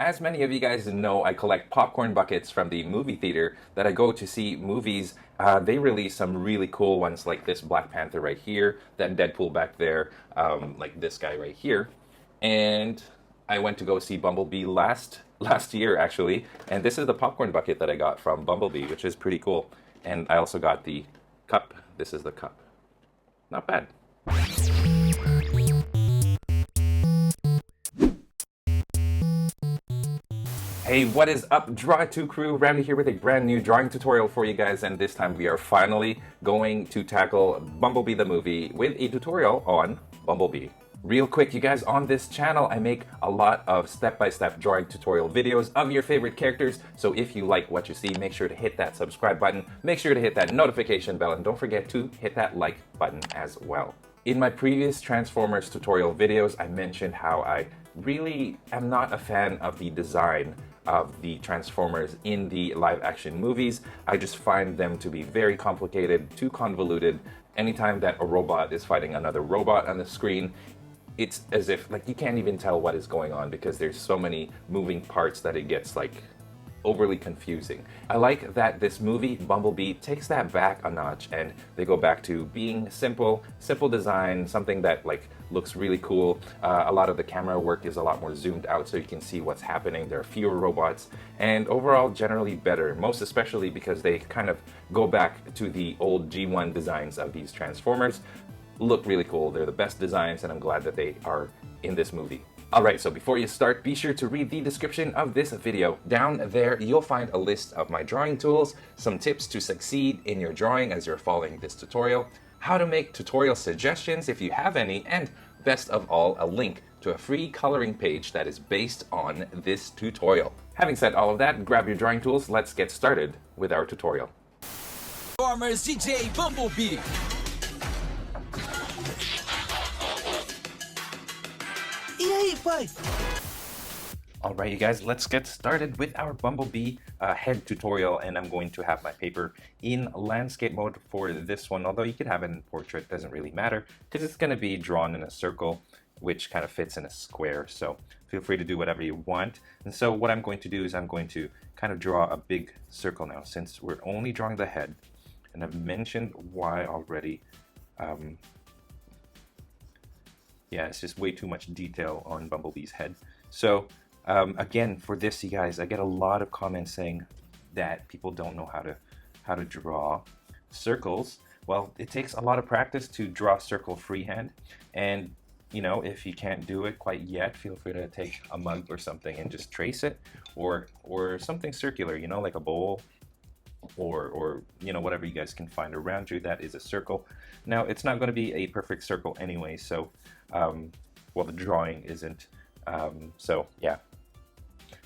As many of you guys know, I collect popcorn buckets from the movie theater that I go to see movies. They release some really cool ones like this Black Panther right here, that Deadpool back there, like this guy right here. And I went to go see Bumblebee last year actually, and this is the popcorn bucket that I got from Bumblebee, which is pretty cool. And I also got the cup. This is the cup. Not bad. Hey, what is up, Draw2 crew? Randy here with a brand new drawing tutorial for you guys, and this time we are finally going to tackle Bumblebee the movie with a tutorial on Bumblebee. Real quick, you guys, on this channel I make a lot of step-by-step drawing tutorial videos of your favorite characters, so if you like what you see, make sure to hit that subscribe button, make sure to hit that notification bell, and don't forget to hit that like button as well. In my previous Transformers tutorial videos, I mentioned how I really am not a fan of the design of the Transformers in the live action movies. I just find them to be very complicated, too convoluted. Anytime that a robot is fighting another robot on the screen, it's as if like you can't even tell what is going on because there's so many moving parts that it gets like overly confusing. I like that this movie, Bumblebee, takes that back a notch and they go back to being simple design, something that like looks really cool. A lot of the camera work is a lot more zoomed out so you can see what's happening. There are fewer robots and overall generally better, most especially because they kind of go back to the old G1 designs of these Transformers. Look really cool. They're the best designs and I'm glad that they are in this movie. Alright, so before you start, be sure to read the description of this video. Down there, you'll find a list of my drawing tools, some tips to succeed in your drawing as you're following this tutorial, how to make tutorial suggestions if you have any, and best of all, a link to a free coloring page that is based on this tutorial. Having said all of that, grab your drawing tools, let's get started with our tutorial. Transformers DJ Bumblebee. E aí, pai? Alright you guys, let's get started with our Bumblebee head tutorial, and I'm going to have my paper in landscape mode for this one, although you could have it in portrait, doesn't really matter, because it's going to be drawn in a circle which kind of fits in a square, so feel free to do whatever you want. And so what I'm going to do is I'm going to kind of draw a big circle now, since we're only drawing the head, and I've mentioned why already. Yeah, it's just way too much detail on Bumblebee's head. So again, for this, you guys, I get a lot of comments saying that people don't know how to draw circles. Well, it takes a lot of practice to draw a circle freehand, and you know, if you can't do it quite yet, feel free to take a mug or something and just trace it, or something circular, you know, like a bowl, or you know, whatever you guys can find around you that is a circle. Now, it's not going to be a perfect circle anyway, so well, the drawing isn't, so yeah.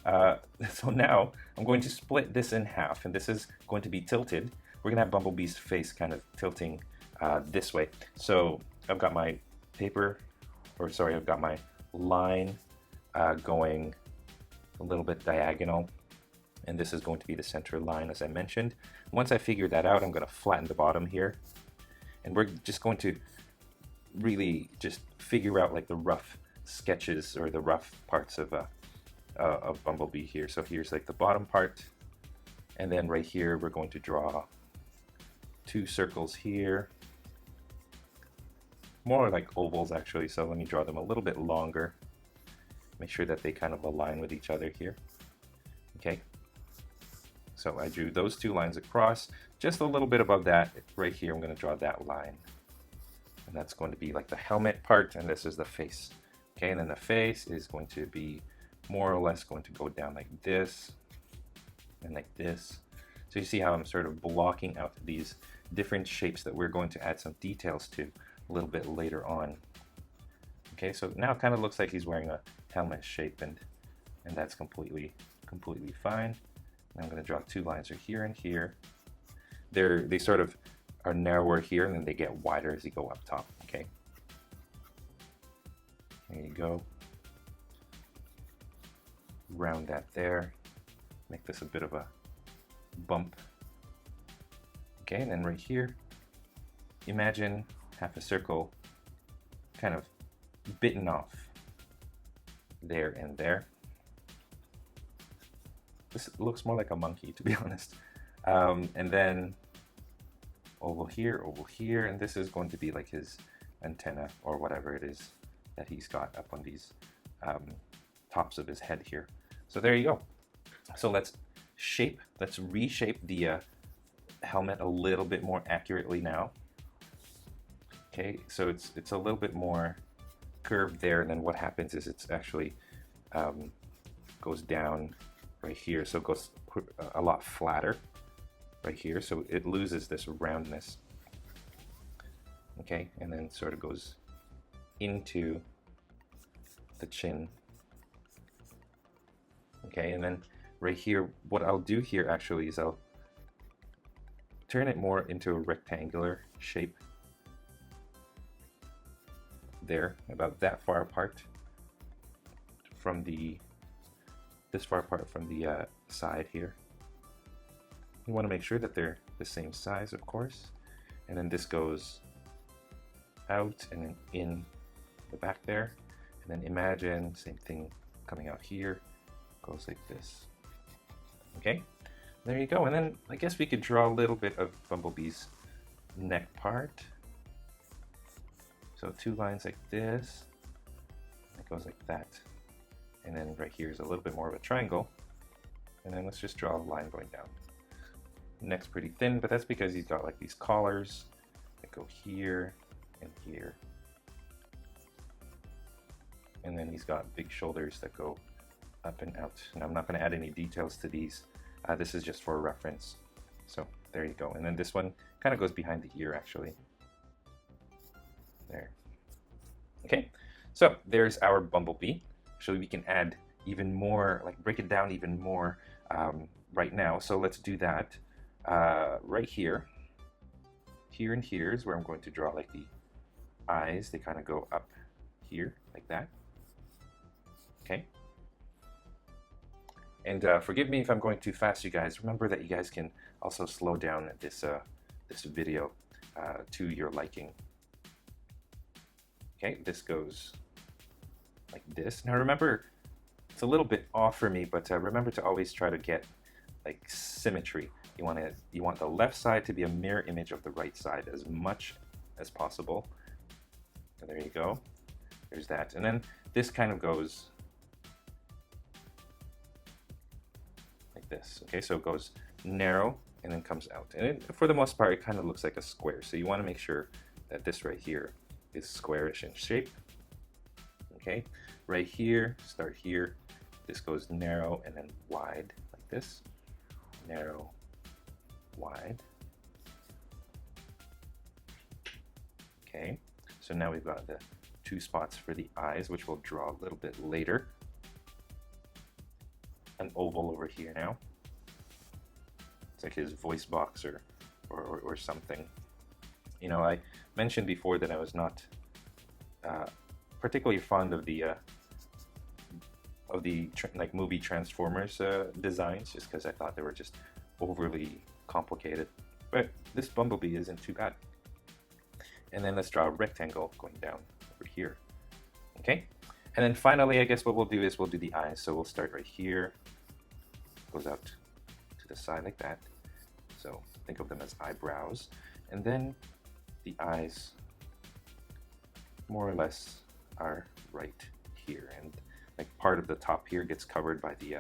So now I'm going to split this in half, and this is going to be tilted. We're gonna have Bumblebee's face kind of tilting this way. So I've got my paper, or sorry, I've got my line going a little bit diagonal, and this is going to be the center line, as I mentioned. Once I figure that out, I'm going to flatten the bottom here, and we're just going to really just figure out like the rough sketches or the rough parts of Bumblebee here. So here's like the bottom part, and then right here we're going to draw two circles here, more like ovals actually, so let me draw them a little bit longer, make sure that they kind of align with each other here. Okay, so I drew those two lines across, just a little bit above that right here I'm going to draw that line, and that's going to be like the helmet part, and this is the face. Okay, and then the face is going to be more or less going to go down like this and like this. So you see how I'm sort of blocking out these different shapes that we're going to add some details to a little bit later on. Okay, so now it kind of looks like he's wearing a helmet shape, and that's completely fine. Now I'm going to draw two lines right here and here. They sort of are narrower here, and then they get wider as you go up top. Okay, there you go. Round that there. Make this a bit of a bump. Okay, and then right here, imagine half a circle kind of bitten off there and there. This looks more like a monkey, to be honest. And then oval here, and this is going to be like his antenna or whatever it is that he's got up on these tops of his head here. So there you go. So let's reshape the helmet a little bit more accurately now. Okay, so it's a little bit more curved there, and then what happens is it's actually goes down right here, so it goes a lot flatter right here, so it loses this roundness. Okay, and then sort of goes into the chin. Okay, and then right here, what I'll do here actually is I'll turn it more into a rectangular shape. There, about that far apart from this far apart from the side here. You want to make sure that they're the same size, of course. And then this goes out and then in the back there. And then imagine same thing coming out here, goes like this. Okay, there you go. And then I guess we could draw a little bit of Bumblebee's neck part. So 2 lines like this, it goes like that. And then right here is a little bit more of a triangle. And then let's just draw a line going down. Neck's pretty thin, but that's because he's got like these collars that go here and here. And then he's got big shoulders that go up and out. And I'm not going to add any details to these. This is just for a reference. So there you go. And then this one kind of goes behind the ear actually. There. Okay, so there's our Bumblebee. Actually, we can add even more, like break it down even more right now. So let's do that right here. Here and here is where I'm going to draw like the eyes. They kind of go up here like that. Okay. And forgive me if I'm going too fast, you guys. Remember that you guys can also slow down this this video to your liking. Okay, this goes like this. Now remember, it's a little bit off for me, but remember to always try to get like symmetry. You want the left side to be a mirror image of the right side as much as possible. And there you go. There's that. And then this kind of goes like this. Okay, so it goes narrow and then comes out. And for the most part, it kind of looks like a square. So you want to make sure that this right here is squarish in shape. Okay, right here, start here. This goes narrow and then wide like this. Narrow, wide. Okay, so now we've got the 2 spots for the eyes, which we'll draw a little bit later. An oval over here now. It's like his voice box or something. You know, I mentioned before that I was not particularly fond of the like movie Transformers designs, just because I thought they were just overly complicated. But this Bumblebee isn't too bad. And then let's draw a rectangle going down over here. Okay, and then finally, I guess what we'll do is we'll do the eyes. So we'll start right here, goes out to the side like that. So think of them as eyebrows, and then the eyes more or less are right here, and like part of the top here gets covered by the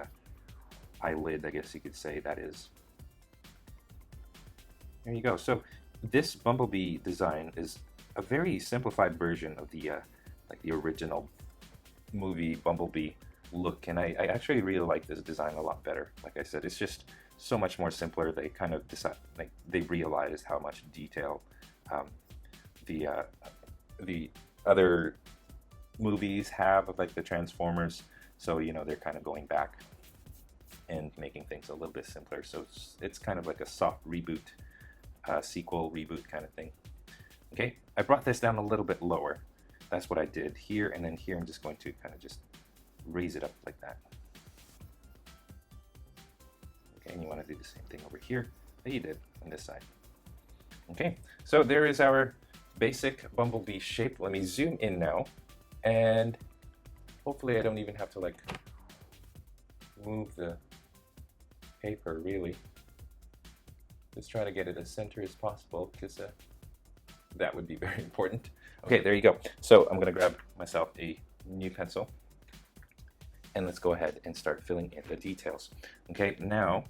eyelid, I guess you could say. That is, there you go. So this Bumblebee design is a very simplified version of the like the original movie Bumblebee look, and I actually really like this design a lot better. Like I said, it's just so much more simpler. They kind of decide, like they realized how much detail the other movies have of like the Transformers, so you know they're kind of going back and making things a little bit simpler. So it's kind of like a soft reboot, sequel reboot kind of thing. Okay, I brought this down a little bit lower. That's what I did here, and then here I'm just going to kind of just raise it up like that. Okay, and you want to do the same thing over here that you did on this side. Okay, so there is our basic Bumblebee shape. Let me zoom in now, and hopefully I don't even have to like move the paper, really. Just try to get it as center as possible, because that would be very important. Okay, there you go. So I'm gonna grab myself a new pencil, and let's go ahead and start filling in the details. Okay, now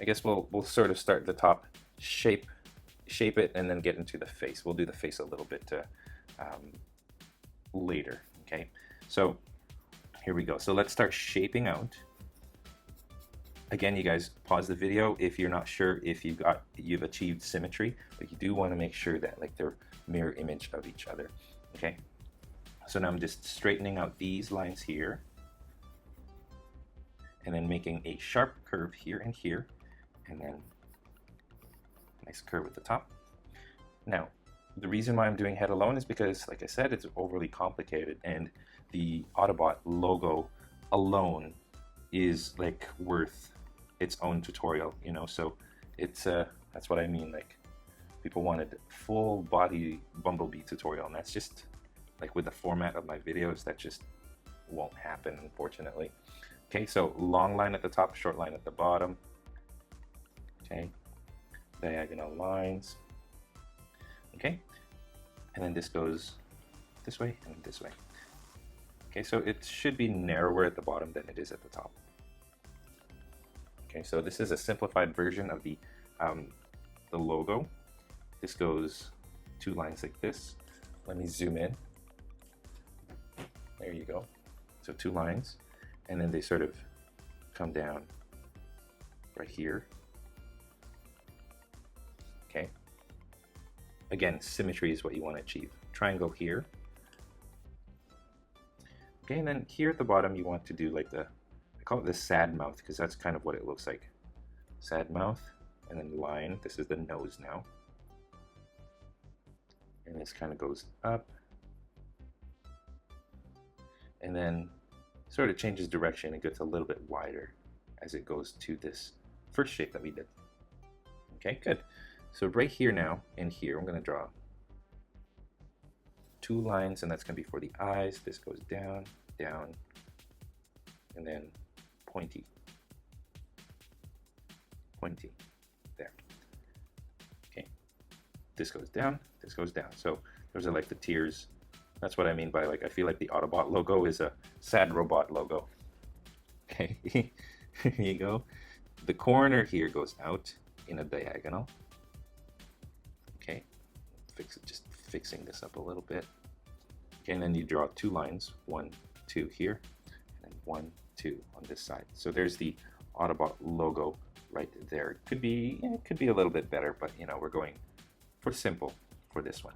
I guess we'll sort of start at the top, shape it, and then get into the face. We'll do the face a little bit later. Okay, so here we go. So let's start shaping out. Again, you guys pause the video if you're not sure if you've achieved symmetry, but you do want to make sure that like they're mirror image of each other. Okay, so now I'm just straightening out these lines here, and then making a sharp curve here and here, and then nice curve at the top. Now, the reason why I'm doing head alone is because, like I said, it's overly complicated, and the Autobot logo alone is like worth its own tutorial, you know. So it's that's what I mean. Like, people wanted full body Bumblebee tutorial, and that's just like with the format of my videos, that just won't happen, unfortunately. Okay, so long line at the top, short line at the bottom. Okay, diagonal lines. Okay, and then this goes this way and this way. Okay, so it should be narrower at the bottom than it is at the top. Okay, so this is a simplified version of the logo. This goes two lines like this. Let me zoom in. There you go. So two lines, and then they sort of come down right here. Okay. Again, symmetry is what you want to achieve. Triangle here. Okay, and then here at the bottom you want to do like I call it the sad mouth, because that's kind of what it looks like. Sad mouth, and then line. This is the nose now. And this kind of goes up. And then sort of changes direction and gets a little bit wider as it goes to this first shape that we did. Okay, good. So right here now, and here, I'm going to draw two lines, and that's going to be for the eyes. This goes down, down, and then pointy. Pointy. There. Okay. This goes down, this goes down. So those are like the tiers. That's what I mean by, like, I feel like the Autobot logo is a sad robot logo. Okay. Here you go. The corner here goes out in a diagonal. Okay. Just fixing this up a little bit. Okay, and then you draw two lines, 1, 2 here, and 1, 2 on this side. So there's the Autobot logo right there. It could be a little bit better, but you know, we're going for simple for this one.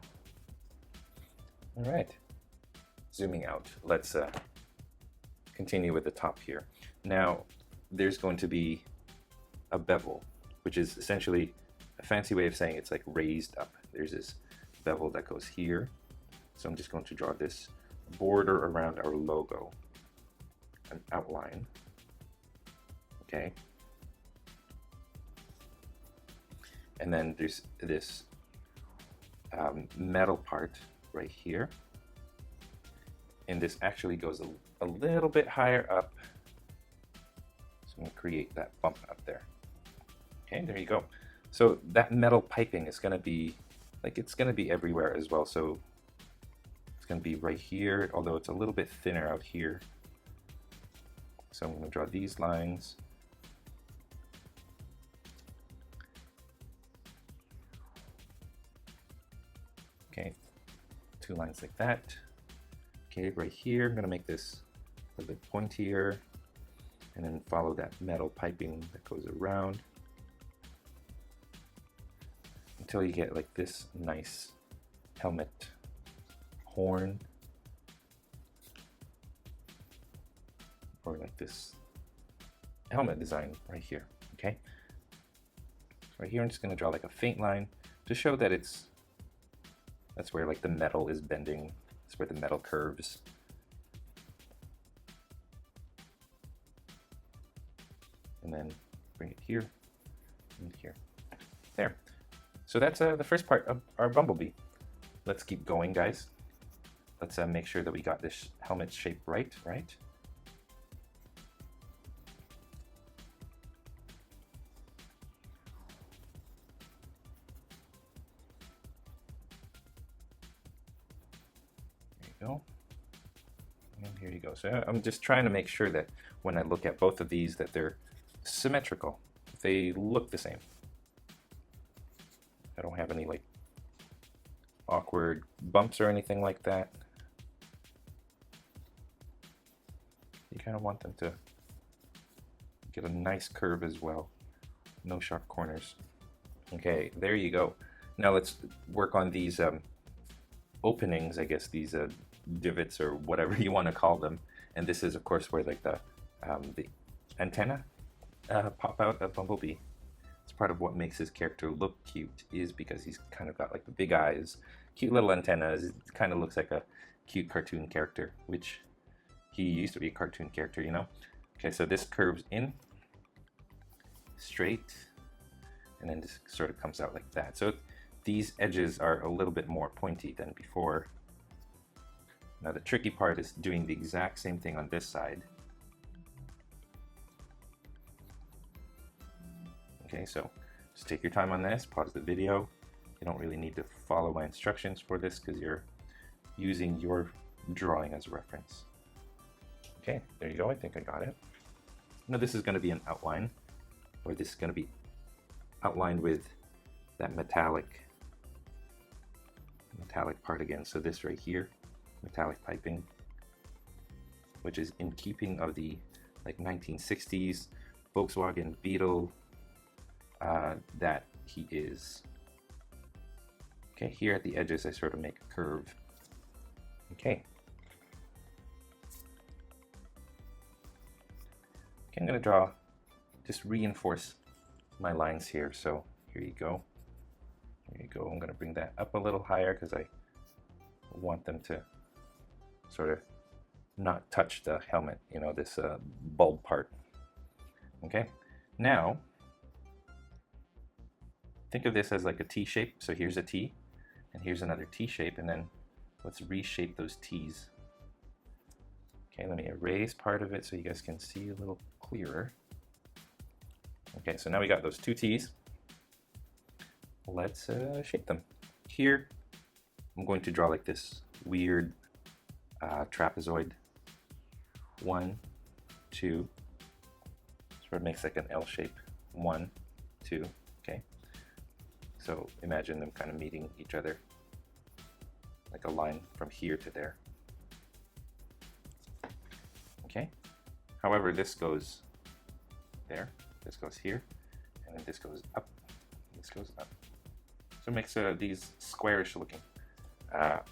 All right, zooming out, let's continue with the top here. Now, there's going to be a bevel, which is essentially a fancy way of saying it's like raised up. There's this bevel that goes here. So I'm just going to draw this border around our logo, an outline. Okay. And then there's this metal part right here. And this actually goes a little bit higher up. So I'm going to create that bump up there. Okay, there you go. So that metal piping is going to be, like, it's going to be everywhere as well. So it's going to be right here, although it's a little bit thinner out here. So I'm going to draw these lines. Okay, two lines like that. Okay, right here, I'm going to make this a little bit pointier, and then follow that metal piping that goes around until you get like this nice helmet horn, or like this helmet design right here. Okay, so right here I'm just going to draw like a faint line to show that that's where like the metal is bending. It's where the metal curves. And then bring it here and here. There. So that's the first part of our Bumblebee. Let's keep going, guys. Let's make sure that we got this helmet shape right? go. And here you go. So I'm just trying to make sure that when I look at both of these that they're symmetrical. They look the same. I don't have any like awkward bumps or anything like that. You kind of want them to get a nice curve as well. No sharp corners. Okay, there you go. Now let's work on these openings, I guess, these divots or whatever you want to call them. And this is, of course, where like the antenna pop out of Bumblebee. It's part of what makes his character look cute, is because he's kind of got like the big eyes, cute little antennas. It kind of looks like a cute cartoon character, which he used to be a cartoon character, you know? Okay, so this curves in straight, and then this sort of comes out like that. So these edges are a little bit more pointy than before. Now the tricky part is doing the exact same thing on this side. Okay, so just take your time on this, pause the video. You don't really need to follow my instructions for this because you're using your drawing as a reference. Okay, there you go, I think I got it. Now this is going to be an outline, or this is going to be outlined with that metallic part again. So this right here, metallic piping, which is in keeping of the like 1960s Volkswagen Beetle that he is. Okay, here at the edges I sort of make a curve. Okay. I'm going to draw, just reinforce my lines here. So here you go. There you go. I'm going to bring that up a little higher because I want them to sort of not touch the helmet, you know, this bulb part. Okay. Now, think of this as like a T shape. So here's a T, and here's another T shape, and then let's reshape those T's. Okay, let me erase part of it so you guys can see a little clearer. Okay, so now we got those two T's. Let's shape them. Here, I'm going to draw like this weird trapezoid. 1, 2. Sort of makes like an L shape. 1, 2. Okay. So imagine them kind of meeting each other, like a line from here to there. Okay. However, this goes there, this goes here, and then this goes up, this goes up. So it makes these squarish looking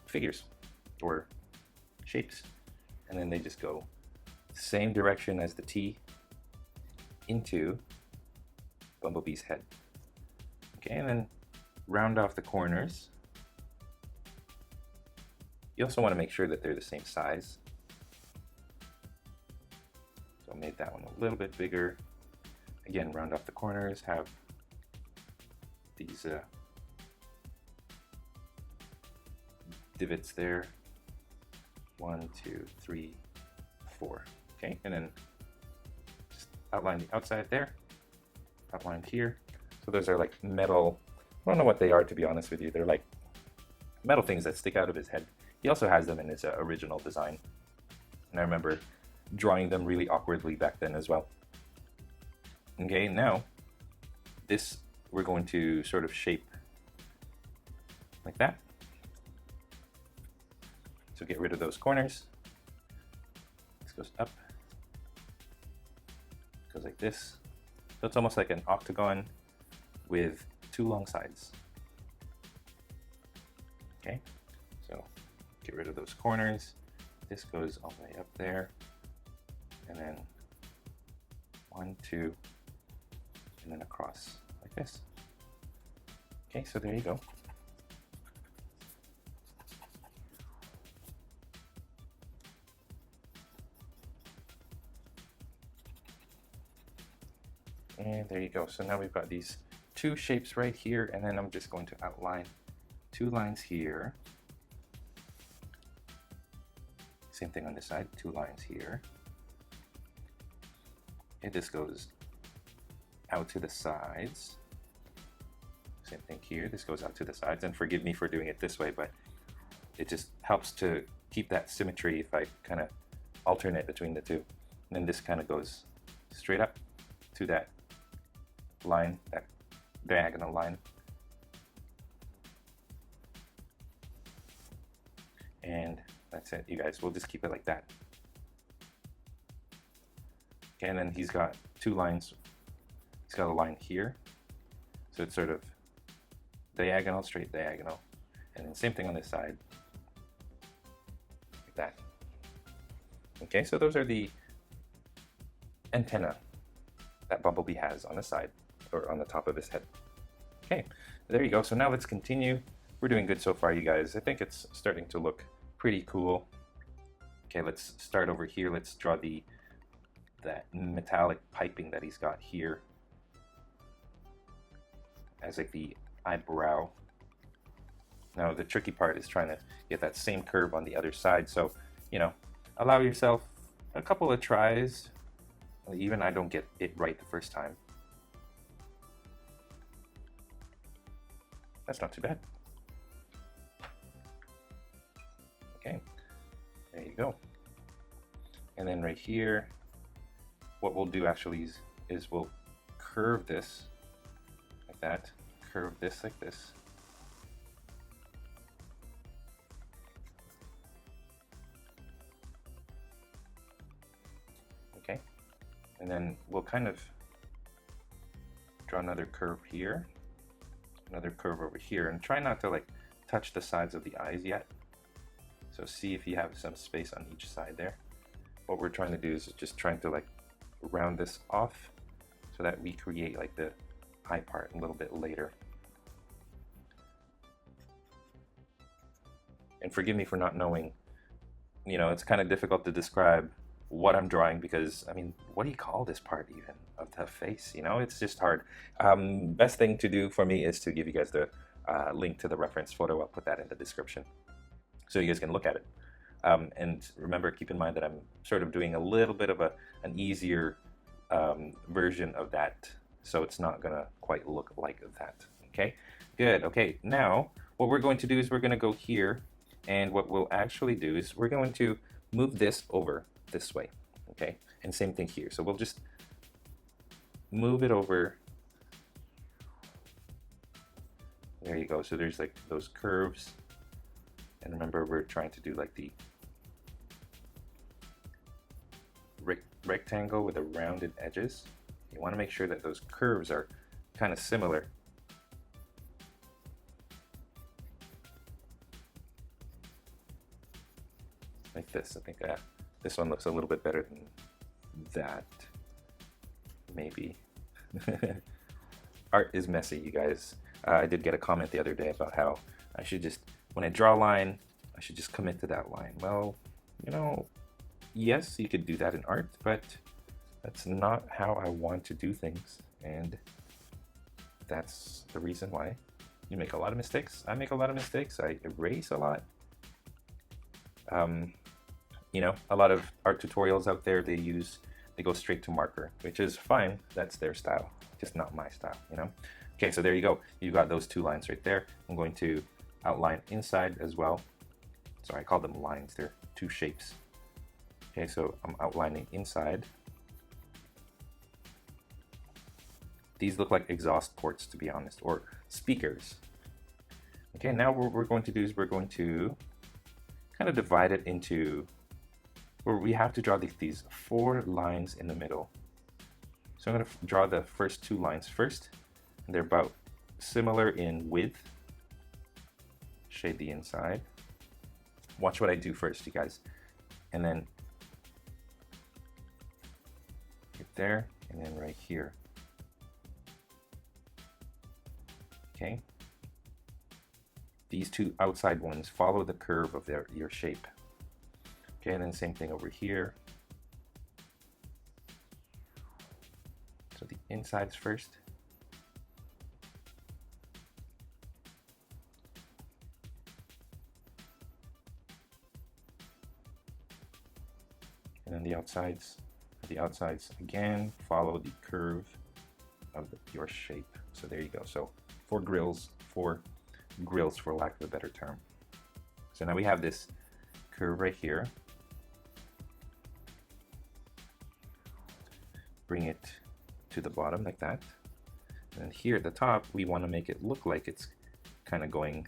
figures or shapes, and then they just go same direction as the T into Bumblebee's head. Okay, and then round off the corners. You also want to make sure that they're the same size. So I made that one a little bit bigger. Again, round off the corners, have these divots there. 1, 2, 3, 4. Okay, and then just outline the outside there, outlined here. So those are like metal, I don't know what they are, to be honest with you. They're like metal things that stick out of his head. He also has them in his original design. And I remember drawing them really awkwardly back then as well. Okay, now this we're going to sort of shape like that. So get rid of those corners. This goes up, goes like this. So it's almost like an octagon with two long sides. Okay, so get rid of those corners. This goes all the way up there, and then 1, 2, and then across like this. Okay, so there you go. And there you go. So now we've got these two shapes right here, and then I'm just going to outline two lines here. Same thing on this side, two lines here. And this goes out to the sides. Same thing here, this goes out to the sides. And forgive me for doing it this way, but it just helps to keep that symmetry if I kind of alternate between the two. And then this kind of goes straight up to that line, that diagonal line. And that's it, you guys. We'll just keep it like that. Okay, and then he's got two lines. He's got a line here. So it's sort of diagonal, straight diagonal. And then same thing on this side. Like that. Okay, so those are the antenna that Bumblebee has on the side, or on the top of his head. Okay, there you go. So now let's continue. We're doing good so far, you guys. I think it's starting to look pretty cool. Okay, let's start over here. Let's draw that metallic piping that he's got here as like the eyebrow. Now the tricky part is trying to get that same curve on the other side. So, you know, allow yourself a couple of tries. Even I don't get it right the first time. That's not too bad. Okay, there you go. And then right here, what we'll do actually is we'll curve this like that, curve this like this. Okay, and then we'll kind of draw another curve here, another curve over here, and try not to like touch the sides of the eyes yet. So see if you have some space on each side there. What we're trying to do is just trying to like round this off so that we create like the eye part a little bit later. And forgive me for not knowing, you know, it's kind of difficult to describe what I'm drawing because, I mean, what do you call this part even of the face? You know, it's just hard. Best thing to do for me is to give you guys the link to the reference photo. I'll put that in the description so you guys can look at it. And remember, keep in mind that I'm sort of doing a little bit of an easier version of that, so it's not gonna quite look like that. Okay, good. Okay, now what we're going to do is we're gonna go here, and what we'll actually do is we're going to move this over this way. Okay, and same thing here. So we'll just move it over. There you go. So there's like those curves. And remember, we're trying to do like the rectangle with the rounded edges. You want to make sure that those curves are kind of similar. Like this. I think this one looks a little bit better than that. Maybe. Art is messy, you guys. I did get a comment the other day about how I should just, when I draw a line, I should just commit to that line. Well, you know, yes, you could do that in art, but that's not how I want to do things. And that's the reason why you make a lot of mistakes. I make a lot of mistakes. I erase a lot. You know, a lot of art tutorials out there, they go straight to marker, which is fine. That's their style, just not my style, you know? Okay, so there you go. You've got those two lines right there. I'm going to outline inside as well. Sorry, I call them lines. They're two shapes. Okay, so I'm outlining inside. These look like exhaust ports, to be honest, or speakers. Okay, now what we're going to do is we're going to kind of divide it into where we have to draw these 4 lines in the middle. So I'm going to draw the first 2 lines first. And they're about similar in width. Shade the inside. Watch what I do first, you guys. And then right there, and then right here. Okay. These 2 outside ones follow the curve of your shape. Okay, and then same thing over here. So the insides first. And then the outsides again follow the curve of your shape. So there you go. So 4 grills for lack of a better term. So now we have this curve right here. Bring it to the bottom like that. And here at the top, we want to make it look like it's kind of going,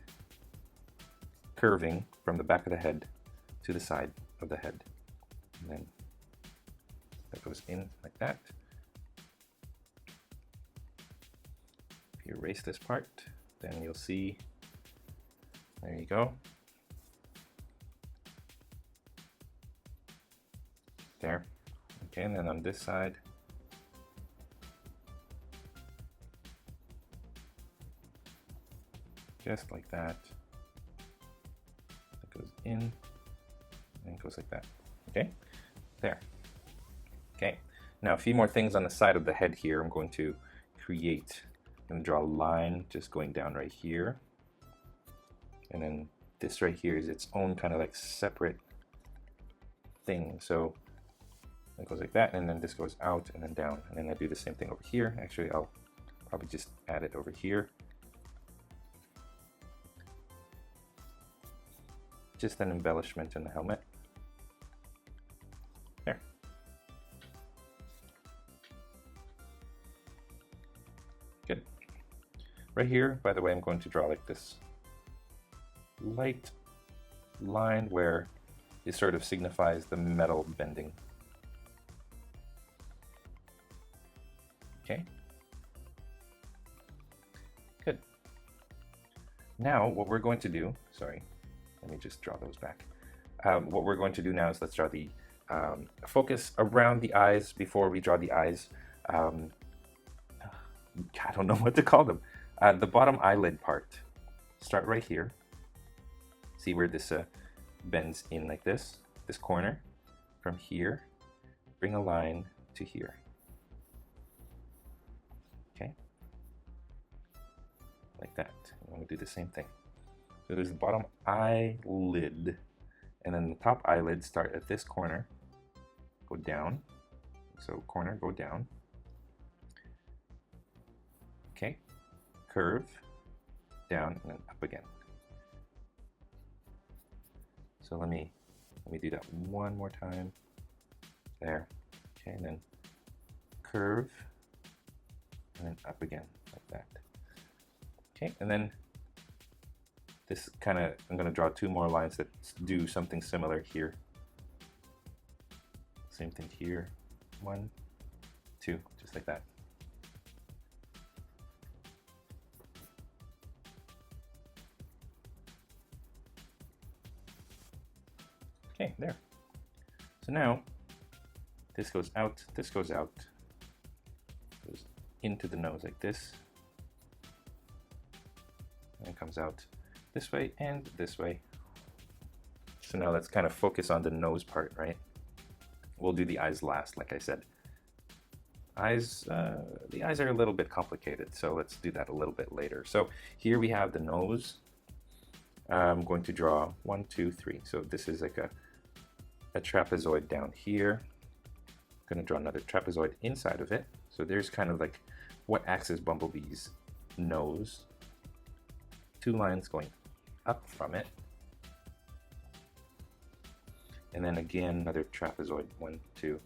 curving from the back of the head to the side of the head. And then that goes in like that. If you erase this part, then you'll see, there you go. There. Okay, and then on this side, just like that. It goes in and it goes like that. Okay, there. Okay, now a few more things on the side of the head here. I'm going to create, I'm going to draw a line just going down right here. And then this right here is its own kind of like separate thing. So it goes like that, and then this goes out and then down. And then I do the same thing over here. Actually, I'll probably just add it over here. Just an embellishment in the helmet. There. Good. Right here, by the way, I'm going to draw like this light line where it sort of signifies the metal bending. Okay. Good. Now, what we're going to do, sorry, let me just draw those back. What we're going to do now is let's draw the focus around the eyes before we draw the eyes. I don't know what to call them. The bottom eyelid part. Start right here. See where this bends in like this corner. From here, bring a line to here. Okay? Like that. I'm going to do the same thing. So there's the bottom eyelid, and then the top eyelid start at this corner, go down. So corner, go down. Okay, curve, down, and then up again. So let me do that one more time. There. Okay, and then curve, and then up again, like that. Okay, and then this kind of, I'm going to draw two more lines that do something similar here. Same thing here. 1, 2, just like that. Okay, there. So now, this goes out, goes into the nose like this, and it comes out this way and this way. So now let's kind of focus on the nose part, right? We'll do the eyes last, like I said. Eyes, the eyes are a little bit complicated, so let's do that a little bit later. So here we have the nose. I'm going to draw 1, 2, 3. So this is like a trapezoid down here. I'm going to draw another trapezoid inside of it. So there's kind of like what acts as Bumblebee's nose. 2 lines going up from it. And then again, another trapezoid, 1, 2,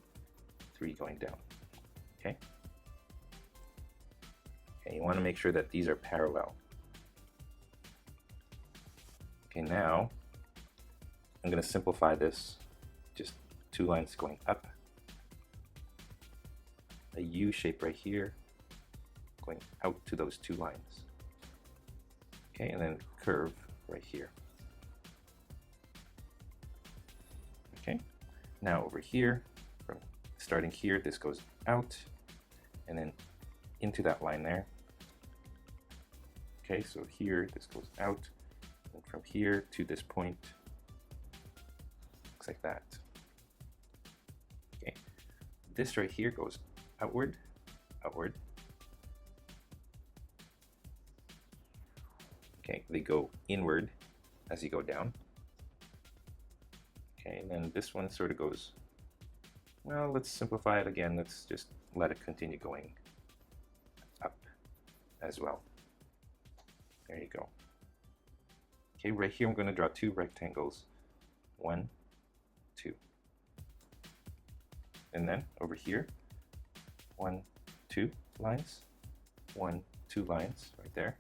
3 going down. Okay? Okay, you want to make sure that these are parallel. Okay, now I'm going to simplify this. Just 2 lines going up. A U shape right here, going out to those 2 lines. Okay, and then curve right here. Okay, now over here, from starting here, this goes out and then into that line there. Okay, so here, this goes out, and from here to this point, looks like that. Okay, this right here goes outward, outward. Okay, they go inward as you go down. Okay, and then this one sort of goes, well, let's simplify it again. Let's just let it continue going up as well. There you go. Okay, right here I'm going to draw 2 rectangles 1, 2. And then over here, 1, 2 lines, 1, 2 lines right there.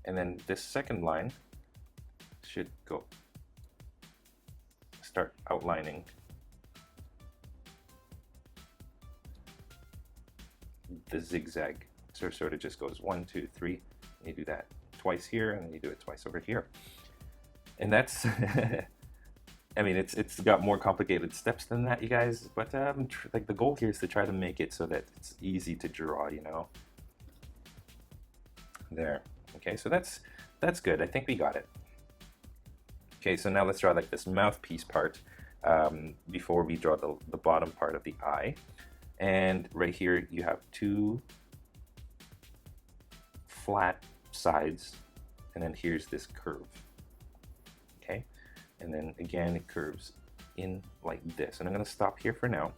And then this second line should go start outlining the zigzag. So it sort of just goes 1, 2, 3. And you do that twice here, and then you do it twice over here. And that's I mean, it's got more complicated steps than that, you guys, but like the goal here is to try to make it so that it's easy to draw, you know. There. Okay, so that's good. I think we got it. Okay, so now let's draw like this mouthpiece part before we draw the bottom part of the eye. And right here you have two flat sides, and then here's this curve. Okay, and then again it curves in like this, and I'm going to stop here for now.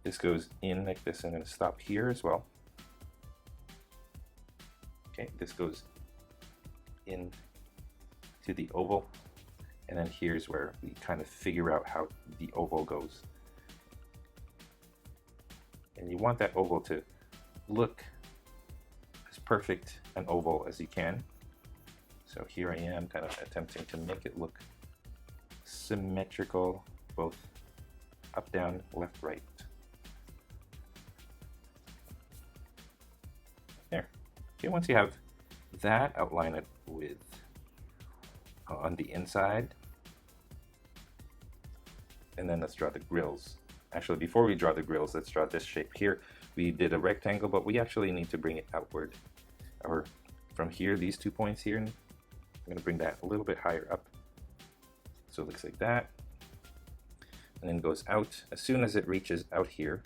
This goes in like this. I'm going to stop here as well. Okay, this goes in to the oval, and then here's where we kind of figure out how the oval goes. And you want that oval to look as perfect an oval as you can. So here I am kind of attempting to make it look symmetrical, both up, down, left, right. There. Okay, once you have that, outline it with on the inside. And then let's draw the grills. Actually, before we draw the grills, let's draw this shape here. We did a rectangle, but we actually need to bring it outward. Or from here, these 2 points here, and I'm going to bring that a little bit higher up. So it looks like that. And then goes out. As soon as it reaches out here,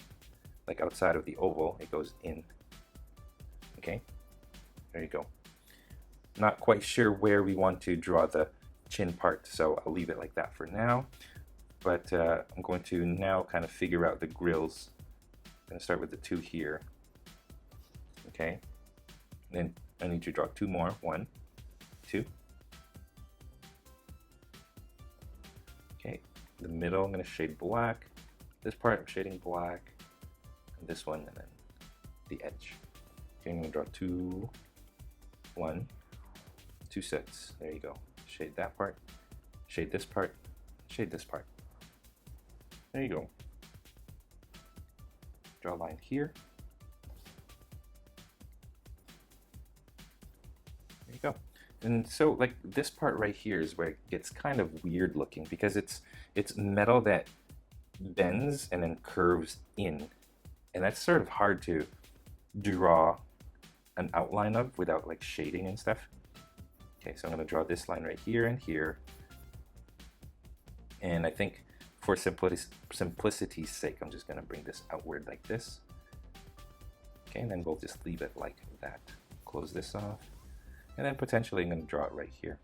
like outside of the oval, it goes in. Okay, there you go. Not quite sure where we want to draw the chin part, so I'll leave it like that for now. But I'm going to now kind of figure out the grills. I'm going to start with the two here. Okay, then I need to draw two more. 1, 2. Okay, the middle I'm going to shade black. This part I'm shading black, and this one, and then the edge. Okay, I'm going to draw 2, 1, 2 sets. There you go. Shade that part, shade this part, shade this part. There you go. Draw a line here. There you go. And so like this part right here is where it gets kind of weird looking, because it's metal that bends and then curves in. And that's sort of hard to draw an outline of without like shading and stuff. Okay, so I'm going to draw this line right here and here. And I think for simplicity's sake, I'm just going to bring this outward like this. Okay, and then we'll just leave it like that. Close this off. And then potentially I'm going to draw it right here.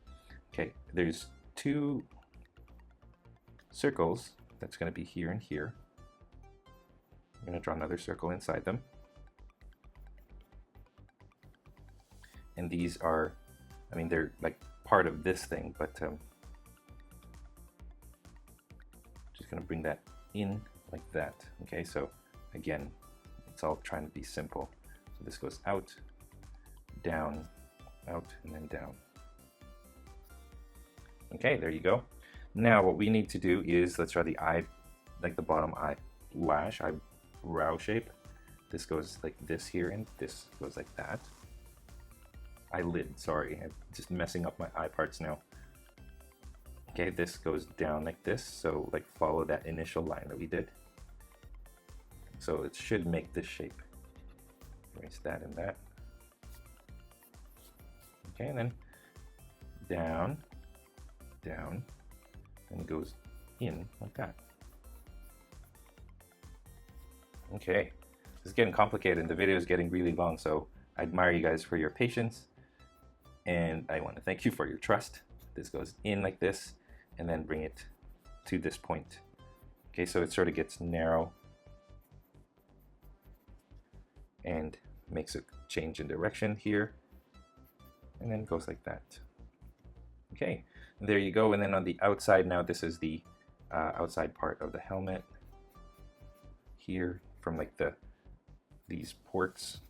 Okay, there's 2 circles. That's going to be here and here. I'm going to draw another circle inside them. And these are, I mean, they're like part of this thing, but just going to bring that in like that. Okay, so again, it's all trying to be simple. So this goes out, down, out, and then down. Okay, there you go. Now what we need to do is let's draw the eye, like the bottom eyelash, eyebrow shape. This goes like this here, and this goes like that. Eyelid, sorry, I'm just messing up my eye parts now. Okay, this goes down like this, so like follow that initial line that we did. So it should make this shape. Erase that and that. Okay, and then down, down, and it goes in like that. Okay, this is getting complicated and the video is getting really long, so I admire you guys for your patience, and I want to thank you for your trust. This goes in like this, and then bring it to this point. Okay, so it sort of gets narrow and makes a change in direction here, and then it goes like that. Okay, There you go. And then on the outside now, this is the outside part of the helmet here from like these ports.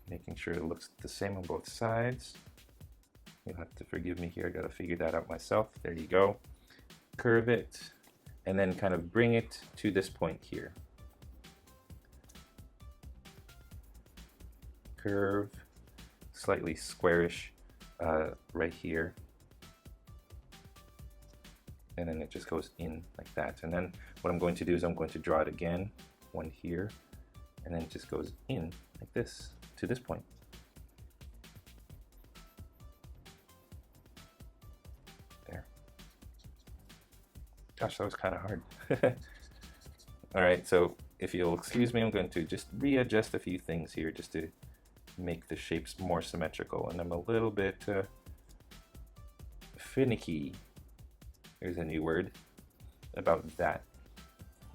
Making sure it looks the same on both sides. You'll have to forgive me here, I gotta figure that out myself. There you go. Curve it, and then kind of bring it to this point here. Curve, slightly squarish right here. And then it just goes in like that. And then what I'm going to do is I'm going to draw it again, one here, and then it just goes in like this, to this point. There. Gosh, that was kind of hard. All right, so if you'll excuse me, I'm going to just readjust a few things here just to make the shapes more symmetrical. And I'm a little bit finicky. There's a new word about that.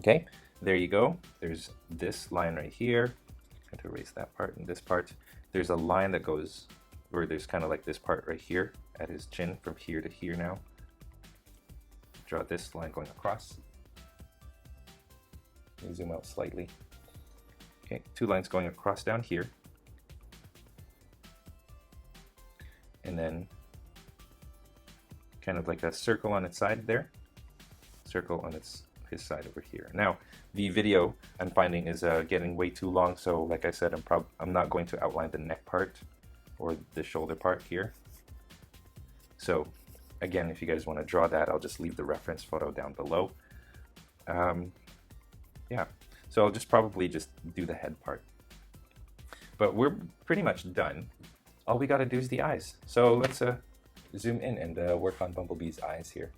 Okay, there you go. There's this line right here. I'm going to erase that part and this part. There's a line that goes, or there's kind of like this part right here at his chin from here to here now. Draw this line going across. Let me zoom out slightly. Okay, two lines going across down here. And then kind of like a circle on its side there. Circle on his side over here. Now, the video I'm finding is getting way too long, so like I said, I'm not going to outline the neck part or the shoulder part here. So again, if you guys want to draw that, I'll just leave the reference photo down below. Yeah, so I'll just probably just do the head part. But we're pretty much done. All we got to do is the eyes. So let's zoom in and work on Bumblebee's eyes here.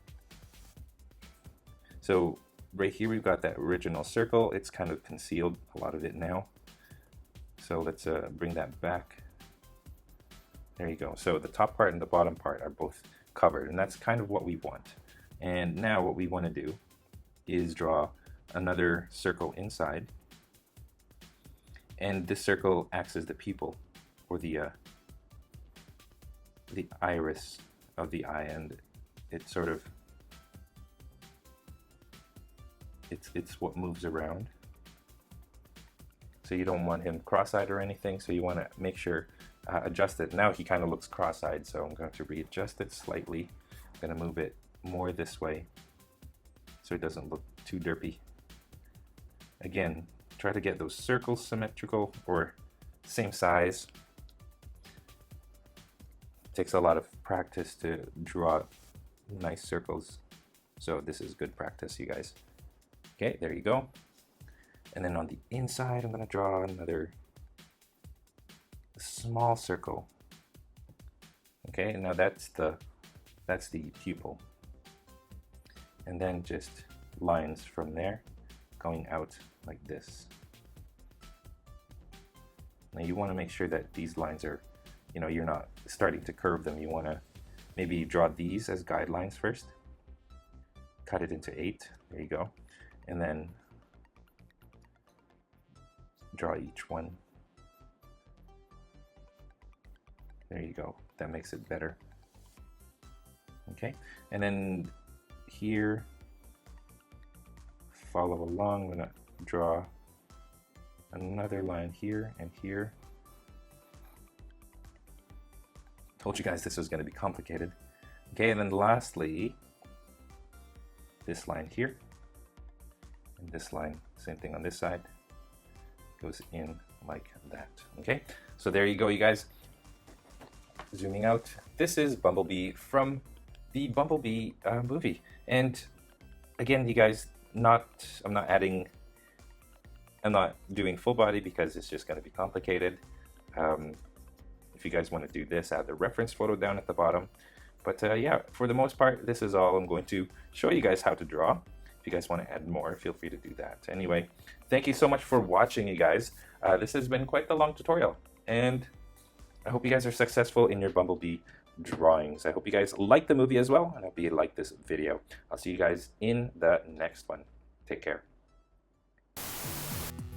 So right here we've got that original circle. It's kind of concealed, a lot of it now. So let's bring that back. There you go. So the top part and the bottom part are both covered, and that's kind of what we want. And now what we want to do is draw another circle inside. And this circle acts as the pupil, or the iris of the eye, and it sort of it's what moves around. So you don't want him cross-eyed or anything, so you want to make sure adjust it. Now he kind of looks cross-eyed, so I'm going to readjust it slightly. I'm going to move it more this way so it doesn't look too derpy. Again, try to get those circles symmetrical or same size. It takes a lot of practice to draw nice circles, so this is good practice, you guys. Okay, there you go. And then on the inside, I'm going to draw another small circle. Okay, and now that's the pupil. And then just lines from there going out like this. Now you want to make sure that these lines are, you know, you're not starting to curve them. You want to maybe draw these as guidelines first. Cut it into 8. There you go. And then draw each one. There you go. That makes it better. Okay. And then here, follow along. I'm going to draw another line here and here. Told you guys this was going to be complicated. Okay, and then lastly, this line here. And this line, same thing on this side, goes in like that. Okay, so there you go, you guys. Zooming out, this is Bumblebee from the Bumblebee movie. And again, you guys, I'm not doing full body because it's just going to be complicated. If you guys want to do this, I have the reference photo down at the bottom. But yeah, for the most part, this is all I'm going to show you guys how to draw. If you guys want to add more, feel free to do that. Anyway, thank you so much for watching, you guys. This has been quite the long tutorial, and I hope you guys are successful in your Bumblebee drawings. I hope you guys like the movie as well, and I hope you like this video. I'll see you guys in the next one. Take care.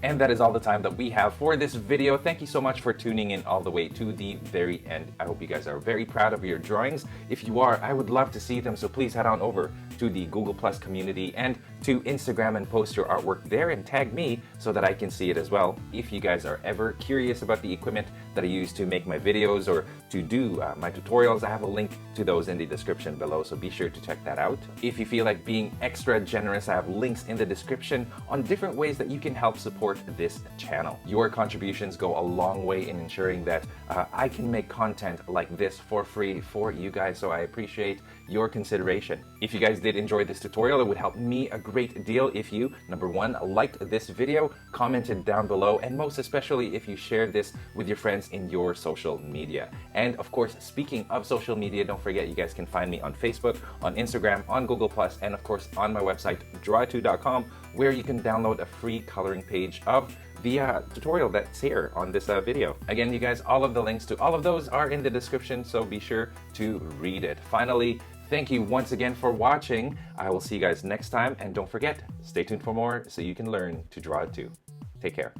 And that is all the time that we have for this video. Thank you so much for tuning in all the way to the very end. I hope you guys are very proud of your drawings. If you are, I would love to see them, so please head on over to the Google Plus community and to Instagram and post your artwork there and tag me so that I can see it as well. If you guys are ever curious about the equipment that I use to make my videos or to do my tutorials, I have a link to those in the description below, so be sure to check that out. If you feel like being extra generous, I have links in the description on different ways that you can help support this channel. Your contributions go a long way in ensuring that I can make content like this for free for you guys, so I appreciate your consideration. If you guys did enjoy this tutorial, it would help me a great deal if you, number one, liked this video, commented down below, and most especially if you shared this with your friends in your social media. And of course, speaking of social media, don't forget you guys can find me on Facebook, on Instagram, on Google+, and of course on my website, draw2.com, where you can download a free coloring page of the tutorial that's here on this video. Again, you guys, all of the links to all of those are in the description, so be sure to read it. Finally, thank you once again for watching. I will see you guys next time, and don't forget, stay tuned for more so you can learn to draw too. Take care.